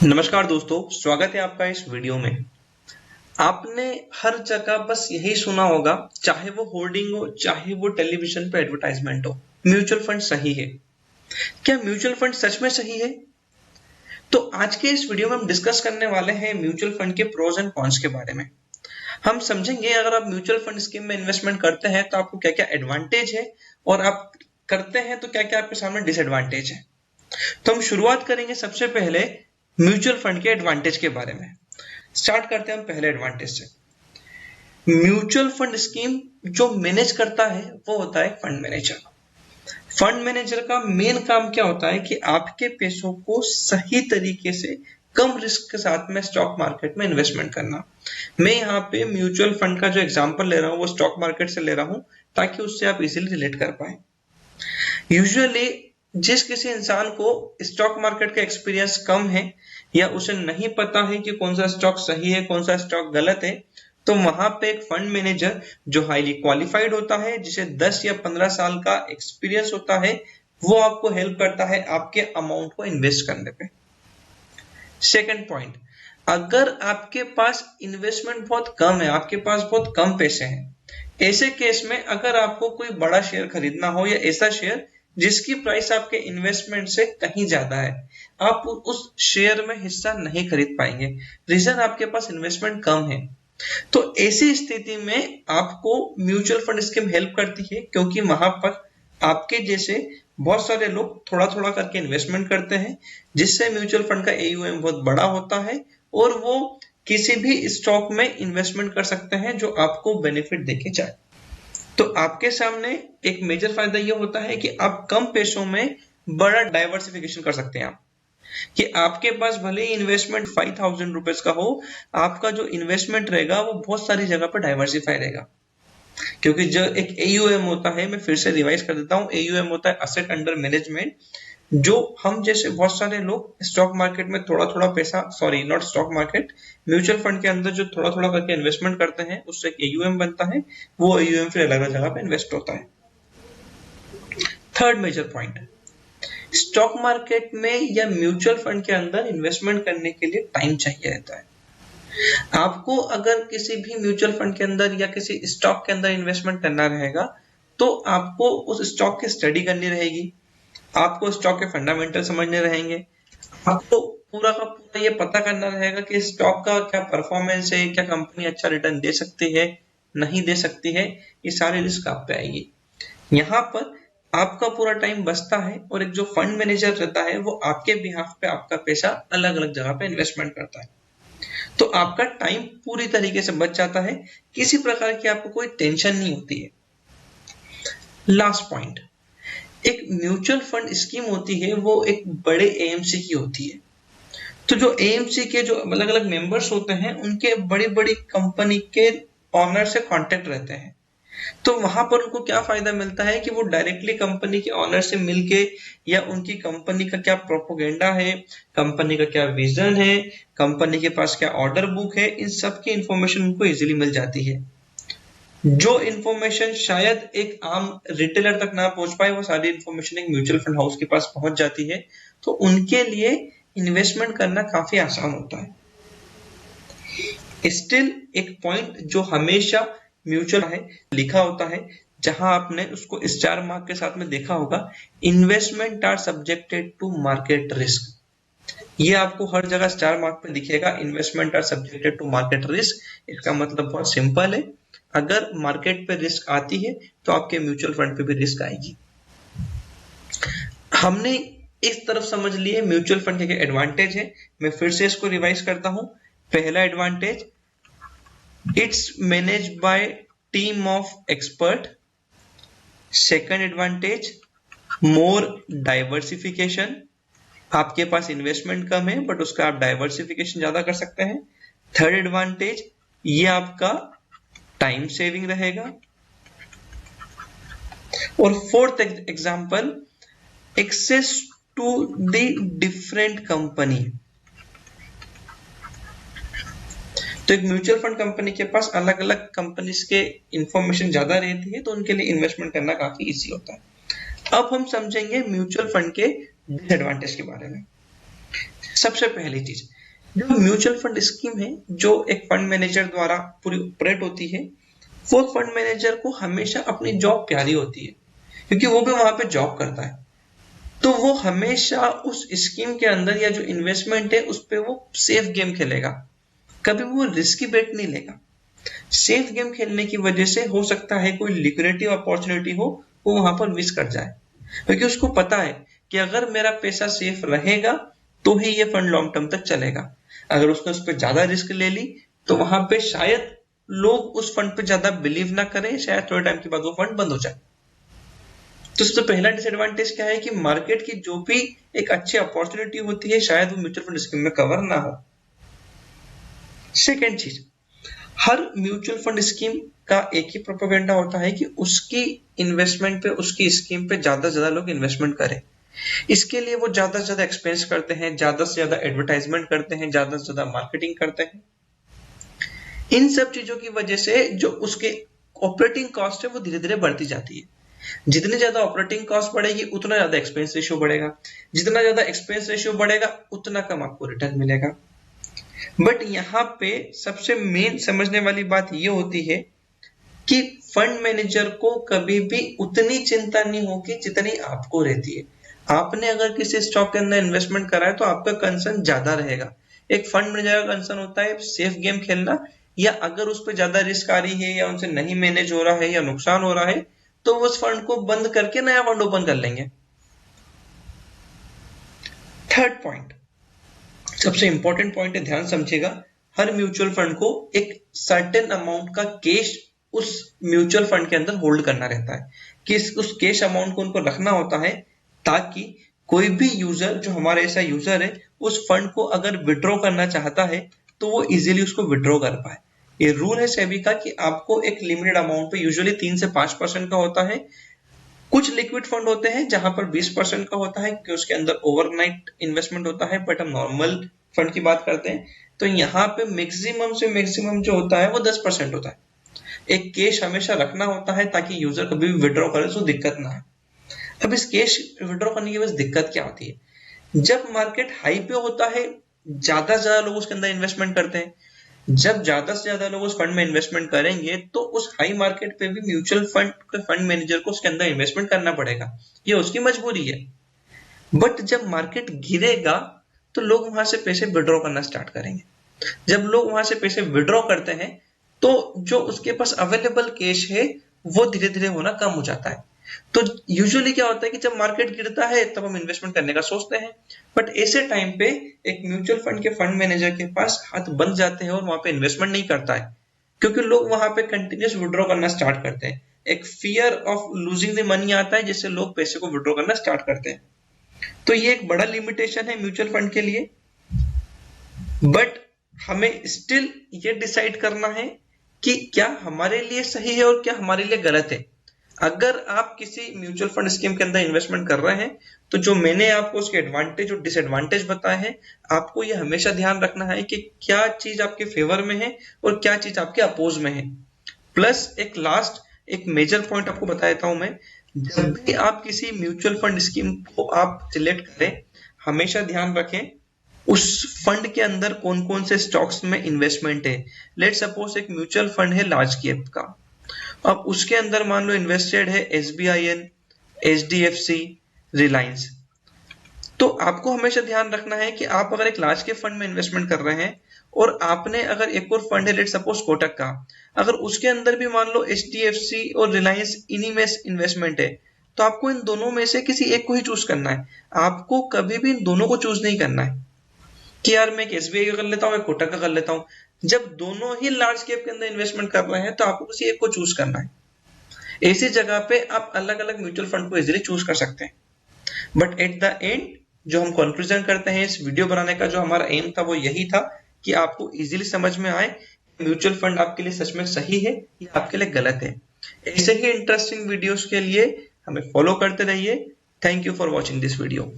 नमस्कार दोस्तों, स्वागत है आपका इस वीडियो में। आपने हर जगह बस यही सुना होगा, चाहे वो होर्डिंग हो, चाहे वो टेलीविजन पे एडवर्टाइजमेंट हो, म्यूचुअल फंड सही है। क्या म्यूचुअल फंड सच में सही है? तो आज के इस वीडियो में हम डिस्कस करने वाले हैं म्यूचुअल फंड के प्रोज एंड कॉन्स के बारे में। हम समझेंगे अगर आप म्यूचुअल फंड स्कीम में इन्वेस्टमेंट करते हैं तो आपको क्या क्या एडवांटेज है, और आप करते हैं तो क्या क्या आपके सामने डिसएडवांटेज है। तो हम शुरुआत करेंगे सबसे पहले म्यूचुअल फंड के एडवांटेज के बारे में। स्टार्ट करते हैं हम पहले एडवांटेज से। म्यूचुअल फंड स्कीम जो मैनेज करता है वो होता है फंड मैनेजर। फंड मैनेजर का मेन काम क्या होता है कि आपके पैसों को सही तरीके से कम रिस्क के साथ में स्टॉक मार्केट में इन्वेस्टमेंट करना। मैं यहाँ पे म्यूचुअल फंड का जो एग्जांपल ले रहा हूँ वो स्टॉक मार्केट से ले रहा हूँ ताकि उससे आप इजीली रिलेट कर पाए। यूजुअली जिस किसी इंसान को स्टॉक मार्केट का एक्सपीरियंस कम है या उसे नहीं पता है कि कौन सा स्टॉक सही है, कौन सा स्टॉक गलत है, तो वहां पे एक फंड मैनेजर जो हाईली क्वालिफाइड होता है, जिसे 10 या 15 साल का एक्सपीरियंस होता है, वो आपको हेल्प करता है आपके अमाउंट को इन्वेस्ट करने पे। सेकंड पॉइंट, अगर आपके पास इन्वेस्टमेंट बहुत कम है, आपके पास बहुत कम पैसे हैं, ऐसे केस में अगर आपको कोई बड़ा शेयर खरीदना हो या ऐसा शेयर जिसकी प्राइस आपके इन्वेस्टमेंट से कहीं ज्यादा है, आप उस शेयर में हिस्सा नहीं खरीद पाएंगे। रीजन आपके पास इन्वेस्टमेंट कम है। तो ऐसी स्थिति में आपको म्यूचुअल फंड स्कीम हेल्प करती है, क्योंकि वहां पर आपके जैसे बहुत सारे लोग थोड़ा थोड़ा करके इन्वेस्टमेंट करते हैं, जिससे म्यूचुअल फंड का एयूएम बहुत बड़ा होता है और वो किसी भी स्टॉक में इन्वेस्टमेंट कर सकते हैं जो आपको बेनिफिट देके जाए। तो आपके सामने एक मेजर फायदा ये होता है कि आप कम पैसों में बड़ा डाइवर्सिफिकेशन कर सकते हैं। आप कि आपके पास भले ही इन्वेस्टमेंट 5000 रुपीज का हो, आपका जो इन्वेस्टमेंट रहेगा वो बहुत सारी जगह पर डाइवर्सिफाई रहेगा। क्योंकि जो एक एयूएम होता है, मैं फिर से रिवाइज कर देता हूँ, एयूएम होता है असेट अंडर मैनेजमेंट। जो हम जैसे बहुत सारे लोग स्टॉक मार्केट में थोड़ा थोड़ा पैसा, sorry not stock market, mutual fund के अंदर जो थोड़ा थोड़ा करके इन्वेस्टमेंट करते हैं, उससे एक एयूएम बनता है। वो एयूएम फिर अलग अलग जगह पे इन्वेस्ट होता है। Third major point, stock market में या म्यूचुअल फंड के अंदर इन्वेस्टमेंट करने के लिए टाइम चाहिए रहता है। आपको अगर किसी भी म्यूचुअल फंड के अंदर या किसी स्टॉक के अंदर इन्वेस्टमेंट करना रहेगा, तो आपको उस स्टॉक की स्टडी करनी रहेगी, आपको स्टॉक के फंडामेंटल समझने रहेंगे, आपको पूरा का पूरा ये पता करना रहेगा कि स्टॉक का क्या परफॉर्मेंस है, क्या कंपनी अच्छा रिटर्न दे सकती है, नहीं दे सकती है। ये सारी रिस्क आप पे आएगी। यहाँ पर आपका पूरा टाइम बचता है और एक जो फंड मैनेजर रहता है वो आपके बिहाफ पे आपका पैसा अलग अलग जगह पे इन्वेस्टमेंट करता है। तो आपका टाइम पूरी तरीके से बच जाता है, किसी प्रकार की आपको कोई टेंशन नहीं होती है। लास्ट पॉइंट, एक म्यूचुअल फंड स्कीम होती है वो एक बड़े एएमसी की होती है। तो जो एएमसी के जो अलग अलग मेंबर्स होते हैं, उनके बड़ी बड़ी कंपनी के ऑनर से कांटेक्ट रहते हैं। तो वहां पर उनको क्या फायदा मिलता है कि वो डायरेक्टली कंपनी के ऑनर से मिलके, या उनकी कंपनी का क्या प्रोपोगेंडा है, कंपनी का क्या विजन है, कंपनी के पास क्या ऑर्डर बुक है, इन सब की इंफॉर्मेशन उनको इजीली मिल जाती है। जो इंफॉर्मेशन शायद एक आम रिटेलर तक ना पहुंच पाए, वो सारी इंफॉर्मेशन एक म्यूचुअल फंड हाउस के पास पहुंच जाती है। तो उनके लिए इन्वेस्टमेंट करना काफी आसान होता है। स्टिल एक पॉइंट जो हमेशा म्यूचुअल है लिखा होता है, जहां आपने उसको स्टार मार्क के साथ में देखा होगा, investment are subjected to market risk. ये आपको हर जगह स्टार मार्क पे दिखेगा, investment are subjected to market risk. इसका मतलब बहुत सिंपल है, अगर मार्केट पे रिस्क आती है तो आपके म्यूचुअल फंड पे भी रिस्क आएगी। हमने इस तरफ समझ लिए म्यूचुअल फंड के एडवांटेज है। मैं फिर से इसको रिवाइज करता हूं। पहला advantage, it's managed by team of expert. Second advantage, more diversification. आपके पास इन्वेस्टमेंट कम है बट उसका आप डाइवर्सिफिकेशन ज्यादा कर सकते हैं। थर्ड एडवांटेज, ये आपका टाइम सेविंग रहेगा। और fourth example, access to the different company. तो एक म्यूचुअल फंड कंपनी के पास अलग अलग कंपनीज के इंफॉर्मेशन ज्यादा रहती है, तो उनके लिए इन्वेस्टमेंट करना काफी इजी होता है। अब हम समझेंगे म्यूचुअल फंड के डिसएडवांटेज के बारे में। सबसे पहली चीज, जो म्यूचुअल फंड स्कीम है जो एक फंड मैनेजर द्वारा पूरी ऑपरेट होती है, वो फंड मैनेजर को हमेशा अपनी जॉब प्यारी होती है, क्योंकि वो भी वहां पे जॉब करता है। तो वो हमेशा उस स्कीम के अंदर या जो इन्वेस्टमेंट है उस पे वो सेफ गेम खेलेगा, कभी वो रिस्की बेट नहीं लेगा। सेफ गेम खेलने की वजह से हो सकता है कोई लिक्विडिटी अपॉर्चुनिटी हो, वो वहां पर मिस कर जाए, क्योंकि उसको पता है कि अगर मेरा पैसा सेफ रहेगा तो ही ये फंड लॉन्ग टर्म तक चलेगा। अगर उसने उस पर ज्यादा रिस्क ले ली तो वहां पे शायद लोग उस फंड पे ज्यादा बिलीव ना करें, शायद थोड़े टाइम के बाद वो फंड बंद हो जाए। तो सबसे पहला डिसएडवांटेज क्या है कि मार्केट की जो भी एक अच्छी अपॉर्चुनिटी होती है शायद वो म्यूचुअल फंड स्कीम में कवर ना हो। सेकेंड चीज, हर म्यूचुअल फंड स्कीम का एक ही प्रोपेगेंडा होता है कि उसकी इन्वेस्टमेंट पे, उसकी स्कीम पे ज्यादा से ज्यादा लोग इन्वेस्टमेंट करें। इसके लिए वो ज्यादा से ज्यादा एक्सपेंस करते हैं, ज्यादा से ज्यादा एडवर्टाइजमेंट करते हैं, ज्यादा से ज्यादा मार्केटिंग करते हैं। इन सब चीजों की वजह से जो उसके ऑपरेटिंग कॉस्ट है वो धीरे धीरे बढ़ती जाती है। जितनी ज्यादा ऑपरेटिंग कॉस्ट बढ़ेगी उतना ज्यादा एक्सपेंस रेशियो बढ़ेगा, जितना ज्यादा एक्सपेंस रेशियो बढ़ेगा उतना कम आपको रिटर्न मिलेगा। बट यहाँ पे सबसे मेन समझने वाली बात ये होती है कि फंड मैनेजर को कभी भी उतनी चिंता नहीं होगी जितनी आपको रहती है। आपने अगर किसी स्टॉक के अंदर इन्वेस्टमेंट करा है तो आपका कंसर्न ज्यादा रहेगा। एक फंड मैनेजर का कंसर्न होता है सेफ गेम खेलना, या अगर उस पर ज्यादा रिस्क आ रही है या उनसे नहीं मैनेज हो रहा है या नुकसान हो रहा है तो वो उस फंड को बंद करके नया फंड ओपन कर लेंगे। थर्ड पॉइंट, सबसे इंपॉर्टेंट पॉइंट है, ध्यान समझिएगा। हर म्यूचुअल फंड को एक सर्टेन अमाउंट का कैश उस म्यूचुअल फंड के अंदर होल्ड करना रहता है, कि उस कैश अमाउंट को उनको रखना होता है ताकि कोई भी यूजर, जो हमारा ऐसा यूजर है, उस फंड को अगर विड्रॉ करना चाहता है तो वो इजीली उसको विड्रॉ कर पाए। ये रूल है सेबी का कि आपको एक लिमिटेड अमाउंट पे, यूजुअली 3 से 5% का होता है। कुछ लिक्विड फंड होते हैं जहां पर 20% का होता है कि उसके अंदर ओवरनाइट इन्वेस्टमेंट होता है, बट हम नॉर्मल फंड की बात करते हैं तो यहाँ पे मैक्सिमम से मैक्सिमम जो होता है वो 10% होता है। एक कैश हमेशा रखना होता है ताकि यूजर कभी भी विड्रॉ करे तो दिक्कत ना है। अब इस कैश विड्रॉ करने की बस दिक्कत क्या होती है, जब मार्केट हाई पे होता है ज्यादा से ज्यादा लोग उसके अंदर इन्वेस्टमेंट करते हैं। जब ज्यादा से ज्यादा लोग उस फंड में इन्वेस्टमेंट करेंगे तो उस हाई मार्केट पे भी म्यूचुअल फंड के फंड मैनेजर को उसके अंदर इन्वेस्टमेंट करना पड़ेगा, ये उसकी मजबूरी है। बट जब मार्केट गिरेगा तो लोग वहां से पैसे विड्रॉ करना स्टार्ट करेंगे। जब लोग वहां से पैसे विड्रॉ करते हैं तो जो उसके पास अवेलेबल कैश है वो धीरे धीरे होना कम हो जाता है। तो यूजुअली क्या होता है कि जब मार्केट गिरता है तब हम इन्वेस्टमेंट करने का सोचते हैं, बट ऐसे टाइम पे एक म्यूचुअल फंड के फंड मैनेजर के पास हाथ बंद जाते हैं और वहां पे इन्वेस्टमेंट नहीं करता है, क्योंकि लोग वहां पे कंटिन्यूस विड्रॉ करना स्टार्ट करते हैं। एक fear of losing the money आता है जिससे लोग पैसे को विड्रॉ करना स्टार्ट करते हैं। तो ये एक बड़ा लिमिटेशन है म्यूचुअल फंड के लिए। बट हमें स्टिल ये डिसाइड करना है कि क्या हमारे लिए सही है और क्या हमारे लिए गलत है। अगर आप किसी म्यूचुअल फंड स्कीम के अंदर इन्वेस्टमेंट कर रहे हैं तो जो मैंने आपको उसके एडवांटेज और डिसएडवांटेज बताए हैं, आपको ये हमेशा ध्यान रखना है कि क्या चीज आपके फेवर में है और क्या चीज आपके अपोज में है। प्लस एक मेजर पॉइंट आपको बता देता हूं मैं, जब भी आप किसी म्यूचुअल फंड स्कीम को आप सिलेक्ट करें, हमेशा ध्यान रखें उस फंड के अंदर कौन कौन से स्टॉक्स में इन्वेस्टमेंट है। लेट सपोज एक म्यूचुअल फंड है लार्ज कैप का, अब उसके अंदर मान लो इन्वेस्टेड है SBIN, HDFC, रिलायंस। तो आपको हमेशा ध्यान रखना है कि आप अगर एक लार्ज कैप फंड में इन्वेस्टमेंट कर रहे हैं और आपने अगर एक और फंड है लेट सपोज कोटक का, अगर उसके अंदर भी मान लो HDFC और रिलायंस इन्हीं में इन्वेस्टमेंट है, तो आपको इन दोनों में से किसी एक को ही चूज करना है। आपको कभी भी इन दोनों को चूज नहीं करना है कि यार मैं एक SBI का कर लेता हूँ, एक कोटक का कर लेता हूँ। जब दोनों ही लार्ज कैप के अंदर इन्वेस्टमेंट कर रहे हैं तो आपको किसी एक को चूज करना है। ऐसी जगह पे आप अलग अलग म्यूचुअल फंड को इजीली चूज कर सकते हैं। बट एट द एंड जो हम कंक्लूजन करते हैं इस वीडियो बनाने का, जो हमारा एम था वो यही था कि आपको इजीली समझ में आए म्यूचुअल फंड आपके लिए सच में सही है या आपके लिए गलत है। ऐसे ही इंटरेस्टिंग वीडियोस के लिए हमें फॉलो करते रहिए। Thank you for watching this video.